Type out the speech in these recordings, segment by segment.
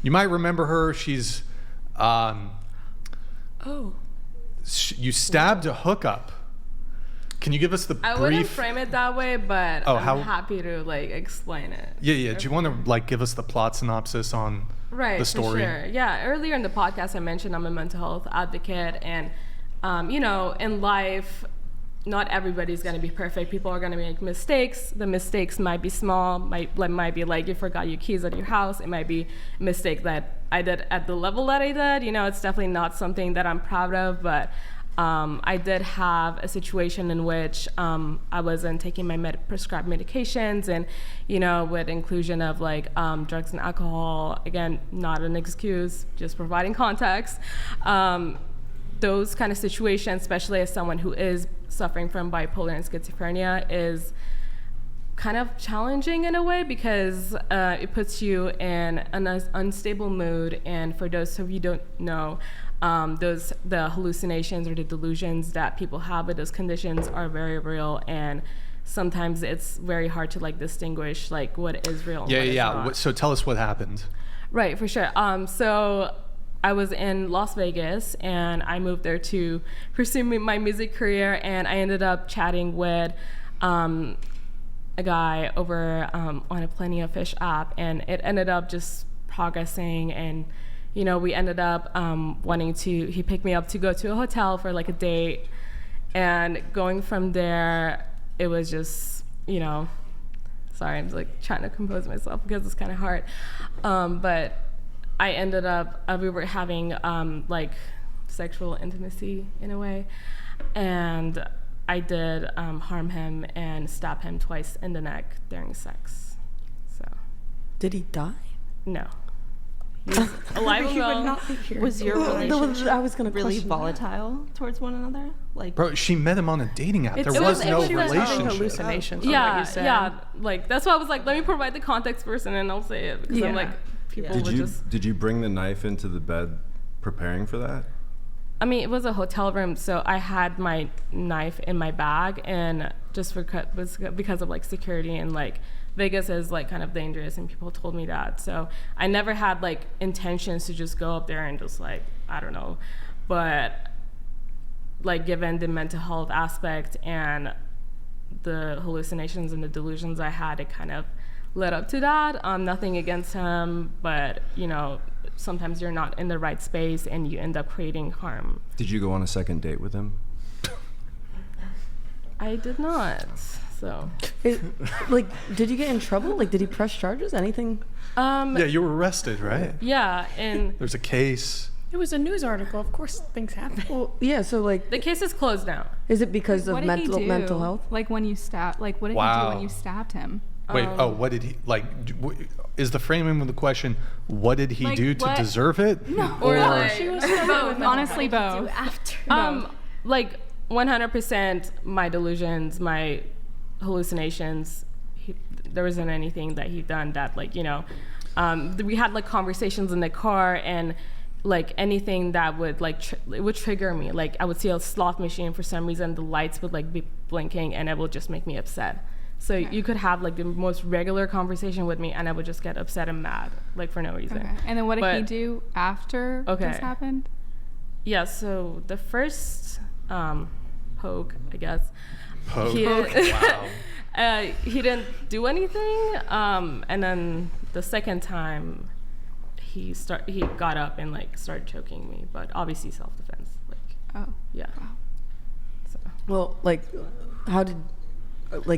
You might remember her. She's, you stabbed a hookup. Can you give us the brief? I wouldn't frame it that way, but I'm happy to like explain it. Yeah. Do you want to like give us the plot synopsis on the story? For sure. Yeah. Earlier in the podcast, I mentioned I'm a mental health advocate, and you know, in life, not everybody's going to be perfect. People are going to make mistakes. The mistakes might be small, might be like you forgot your keys at your house. It might be a mistake that I did at the level that I did. You know, it's definitely not something that I'm proud of, but I did have a situation in which I wasn't taking my prescribed medications, and, you know, with inclusion of like drugs and alcohol, again, not an excuse, just providing context. Those kind of situations, especially as someone who is suffering from bipolar and schizophrenia, is kind of challenging in a way because it puts you in an unstable mood. And for those of you who don't know, the hallucinations or the delusions that people have with those conditions are very real, and sometimes it's very hard to like distinguish like what is real and what is not. So tell us what happened. Right, for sure. So I was in Las Vegas, and I moved there to pursue my music career, and I ended up chatting with a guy over on a Plenty of Fish app, and it ended up just progressing, and, you know, we ended up he picked me up to go to a hotel for like a date, and going from there, it was just, you know, sorry, I'm like trying to compose myself because it's kind of hard, but I ended up, we were having like sexual intimacy in a way, and I did harm him and stab him twice in the neck during sex. So. Did he die? No. He was alive and well. Was your relationship I was gonna really volatile towards one another? Like, bro, she met him on a dating app. There was no relationship. Hallucinations. Yeah. Like that's why I was like, let me provide the context first, and then I'll say it because I'm like. Did you bring the knife into the bed preparing for that? I mean, it was a hotel room, so I had my knife in my bag, and just because of like security, and like Vegas is like kind of dangerous, and people told me that. So I never had like intentions to just go up there and just like, I don't know, but like given the mental health aspect and the hallucinations and the delusions I had, it kind of led up to that. Nothing against him, but, you know, sometimes you're not in the right space and you end up creating harm. Did you go on a second date with him? I did not. So, like, did you get in trouble? Like, did he press charges? Anything? Yeah, you were arrested, right? Yeah, and there's a case. It was a news article. Of course, things happen. Well, yeah. So, like, the case is closed now. Is it because of mental health? Like when you stabbed? Like, what did he do when you stabbed him? Wait, what did he, like, is the framing of the question, what did he do to deserve it? No. Or like, she was both. Honestly, both. After. Like 100% my delusions, my hallucinations, there wasn't anything that he'd done that, like, you know, we had like conversations in the car, and like anything that would like, it would trigger me. Like I would see a slot machine, for some reason, the lights would like be blinking, and it would just make me upset. So you could have like the most regular conversation with me, and I would just get upset and mad, like for no reason. Okay. And then what did he do after this happened? Yeah, so the first poke, I guess. Poke? Wow. He didn't do anything. And then the second time, he got up and like started choking me, but obviously self-defense. Like, yeah. Wow. So. Well, like,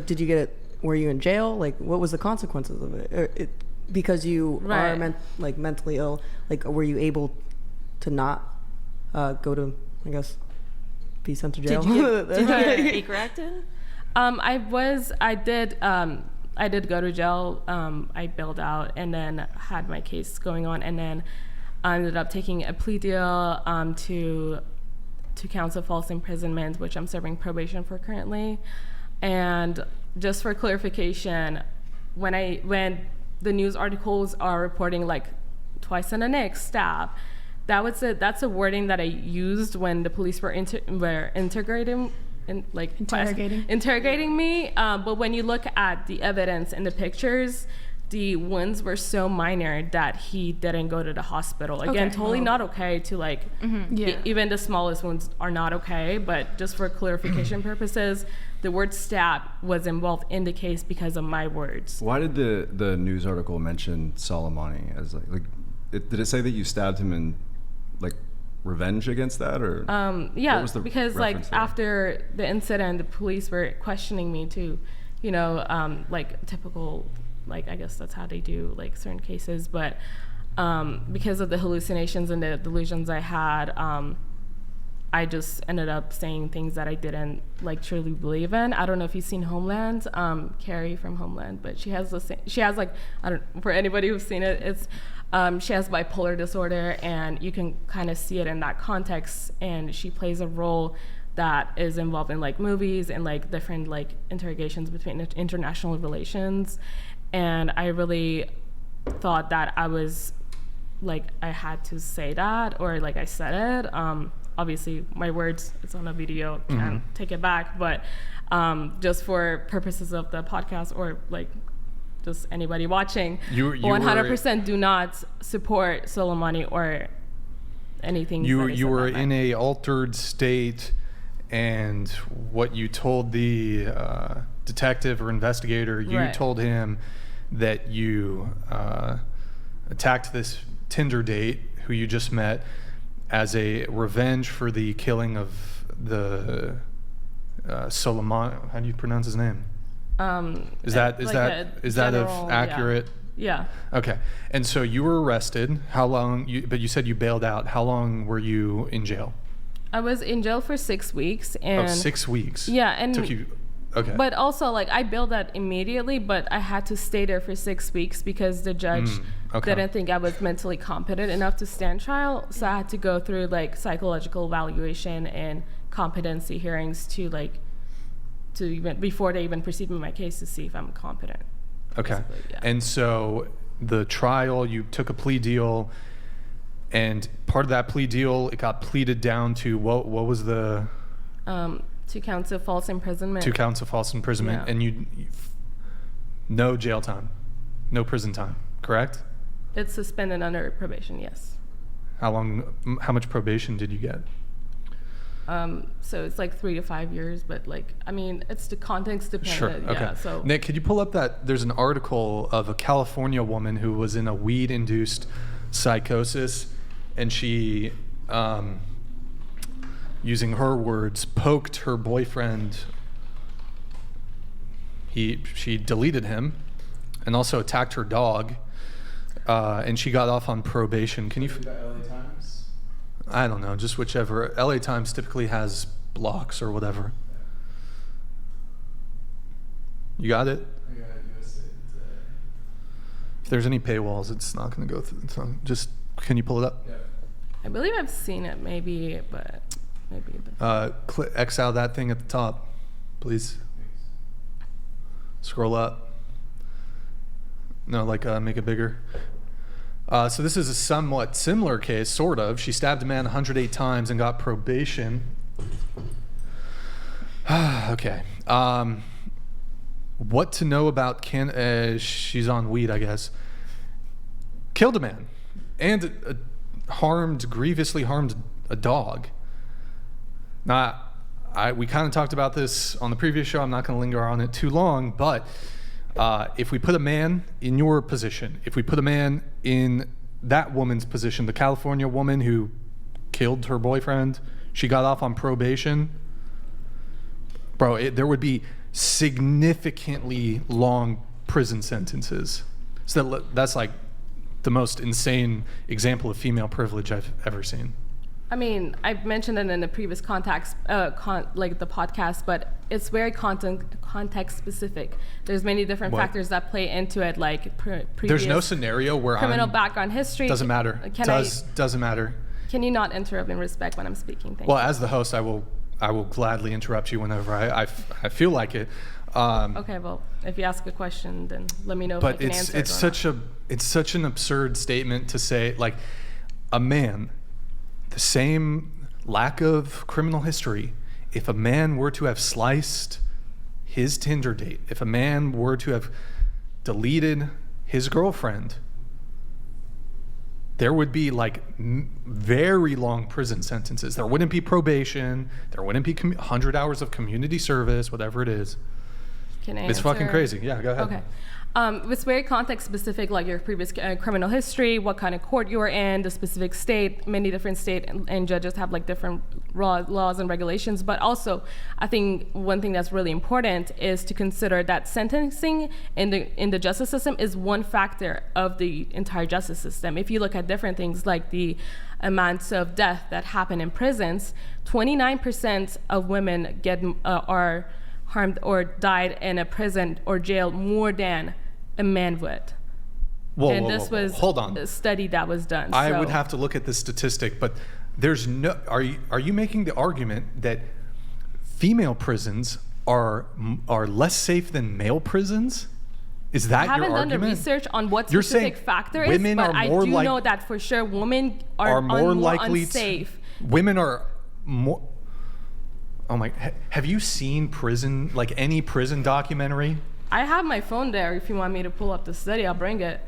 did you get it? Were you in jail? Like, what was the consequences of it? Because you are mentally ill. Like, were you able to not go to, I guess, be sent to jail? Did you get fake acted? I did go to jail. I bailed out and then had my case going on, and then I ended up taking a plea deal to 2 counts of false imprisonment, which I'm serving probation for currently. And just for clarification, when the news articles are reporting like twice in the neck, stab, that's a wording that I used when the police were interrogating me. But when you look at the evidence and the pictures, the wounds were so minor that he didn't go to the hospital. Again, totally not okay to like, even the smallest wounds are not okay, but just for clarification purposes, the word stab was involved in the case because of my words. Why did the news article mention Soleimani as did it say that you stabbed him in like revenge against that, or because like after the incident, the police were questioning me too, you know, like typical, like I guess that's how they do like certain cases, but because of the hallucinations and the delusions I had, I just ended up saying things that I didn't like truly believe in. I don't know if you've seen Homeland, Carrie from Homeland, but she has like, I don't, for anybody who's seen it, it's she has bipolar disorder, and you can kind of see it in that context, and she plays a role that is involved in like movies and like different like interrogations between international relations. And I really thought that I was like, I had to say that, or like I said it. Obviously my words, it's on a video, can't take it back, but just for purposes of the podcast, or like just anybody watching, you 100% do not support Soleimani or anything. You were in a altered state, and what you told the detective or investigator, you told him that you attacked this Tinder date who you just met as a revenge for the killing of the Soleimani. How do you pronounce his name? Is that accurate? Yeah. Okay. And so you were arrested. How long? But you said you bailed out. How long were you in jail? I was in jail for 6 weeks. And 6 weeks. Yeah, and took you. Okay. But also, like, I bailed out immediately, but I had to stay there for 6 weeks because the judge didn't think I was mentally competent enough to stand trial. So I had to go through like psychological evaluation and competency hearings to even before they even proceed with my case to see if I'm competent. Okay. Yeah. And so the trial, you took a plea deal, and part of that plea deal, it got pleaded down to what was the 2 counts of false imprisonment. 2 counts of false imprisonment, Yeah. and you no jail time, no prison time, correct? It's suspended under probation, yes. How much probation did you get? So it's like 3 to 5 years, but like, I mean, it's the context dependent. Sure. Okay. Yeah, so Nick, could you pull up there's an article of a California woman who was in a weed-induced psychosis, and she, using her words, poked her boyfriend. She deleted him, and also attacked her dog, and she got off on probation. Can you? LA Times? I don't know, just whichever. LA Times typically has blocks or whatever. You got it? I got USA Today. If there's any paywalls, it's not going to go through. So just, can you pull it up? Yeah. I believe I've seen it, maybe, but maybe. X out that thing at the top, please. Scroll up. No, make it bigger. So this is a somewhat similar case, sort of. She stabbed a man 108 times and got probation. Okay. What to know about she's on weed, I guess. Killed a man and grievously harmed a dog. Now, we kind of talked about this on the previous show. I'm not going to linger on it too long, but if we put a man in your position, if we put a man in that woman's position, the California woman who killed her boyfriend, she got off on probation, bro, there would be significantly long prison sentences. So that's like the most insane example of female privilege I've ever seen. I mean, I've mentioned it in the previous context, like the podcast, but it's very context specific. There's many different factors that play into it, like previous. There's no scenario where criminal background history. Doesn't matter. Doesn't matter. Can you not interrupt and respect when I'm speaking? Thank you. Well, as the host, I will gladly interrupt you whenever I feel like it. Okay, well, if you ask a question, then let me know if I can answer it. It's such an absurd statement to say, like, a man, the same lack of criminal history, if a man were to have sliced his Tinder date, if a man were to have deleted his girlfriend, there would be like very long prison sentences. There wouldn't be probation. There wouldn't be 100 hours of community service, whatever it is. Can I It's answer? fucking crazy. Yeah, go ahead. Okay. It's very context specific, like your previous criminal history, what kind of court you were in, the specific state. Many different state and judges have like different laws and regulations. But also, I think one thing that's really important is to consider that sentencing in the justice system is one factor of the entire justice system. If you look at different things like the amounts of death that happen in prisons, 29% of women are harmed or died in a prison or jail more than a man would. This was hold on. A study that was done. I would have to look at this statistic, but there's no. Are you making the argument that female prisons are less safe than male prisons? Is that your argument? I haven't done the research on what You're specific saying factor is, women but are I more do know that for sure women are more likely unsafe. Women are more. Oh my! Have you seen prison, like any prison documentary? I have my phone there. If you want me to pull up the study, I'll bring it.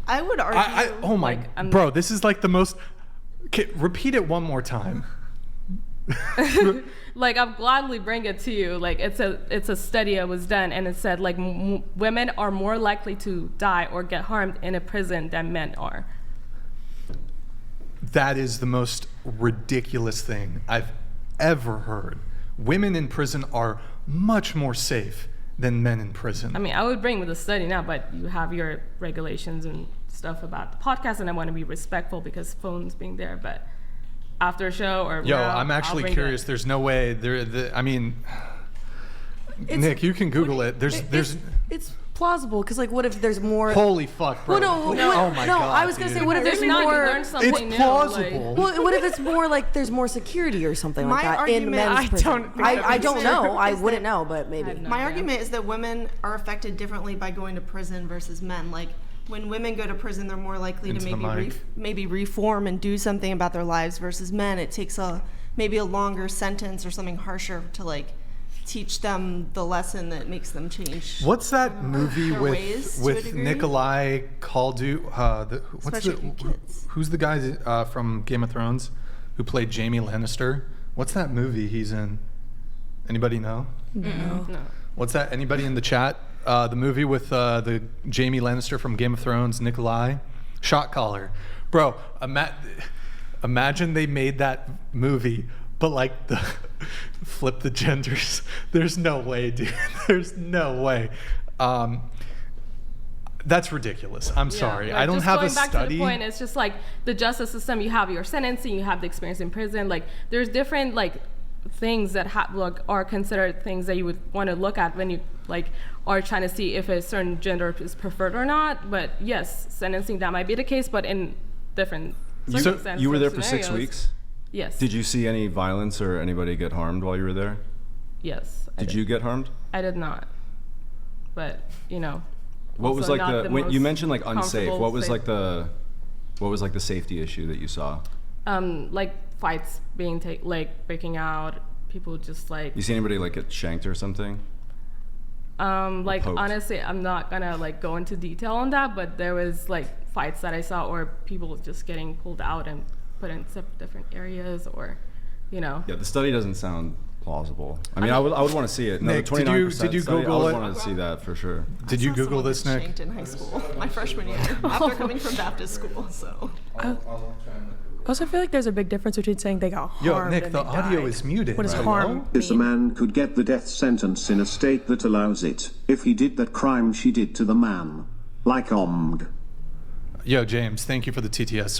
I would argue. Oh my, bro! This is like the most. Okay, repeat it one more time. Like I'll gladly bring it to you. Like it's a study that was done, and it said like women are more likely to die or get harmed in a prison than men are. That is the most ridiculous thing I've ever heard. Women in prison are much more safe than men in prison. I mean, I would bring with the study now, but you have your regulations and stuff about the podcast, and I want to be respectful because phones being there. But after a show or I'm actually curious. There's no way I mean, Nick, you can Google it. It's plausible because like, what if there's more? Holy fuck, bro! Well, oh my god! I was gonna say, what if there's more? It's plausible. Well, what if it's more like there's more security or something like that in men's prison? I don't know. I wouldn't know, but maybe. My argument is that women are affected differently by going to prison versus men. Like when women go to prison, they're more likely to maybe reform and do something about their lives versus men. It takes maybe a longer sentence or something harsher to like teach them the lesson that makes them change. What's that movie with Nikolai Kaldu? Who's the guy from Game of Thrones who played Jaime Lannister? What's that movie he's in? Anybody know? No. What's that? Anybody in the chat? The movie with the Jaime Lannister from Game of Thrones, Nikolai, Shot Caller. Bro, imagine they made that movie, but like flip the genders. There's no way, dude. There's no way. That's ridiculous. I'm sorry. I don't have a study. Going back to the point, it's just like the justice system. You have your sentencing, you have the experience in prison. Like there's different like things that are considered things that you would want to look at when you like are trying to see if a certain gender is preferred or not. But yes, sentencing, that might be the case, but in different circumstances. So you were there for 6 weeks? Yes. Did you see any violence or anybody get harmed while you were there? Yes. Did you get harmed? I did not. But, what was like when you mentioned like unsafe, what was like the safety issue that you saw? Like fights being breaking out, people just like. You see anybody like get shanked or something? Like honestly, I'm not gonna like go into detail on that, but there was like fights that I saw or people just getting pulled out and put in different areas or, Yeah, the study doesn't sound plausible. I mean, I would want to see it. No, Nick, the 29% did you study, Google I it? would want to see that for sure. Did you Google this, Nick? Shanked in high school, my freshman year, after coming from Baptist school. So. I also feel like there's a big difference between saying they got harmed. Yo, Nick, and the they audio died. is muted. What does right? harm Yes, a man could get the death sentence in a state that allows it, if he did that crime she did to the man. Like omg. Yo, James, thank you for the TTS.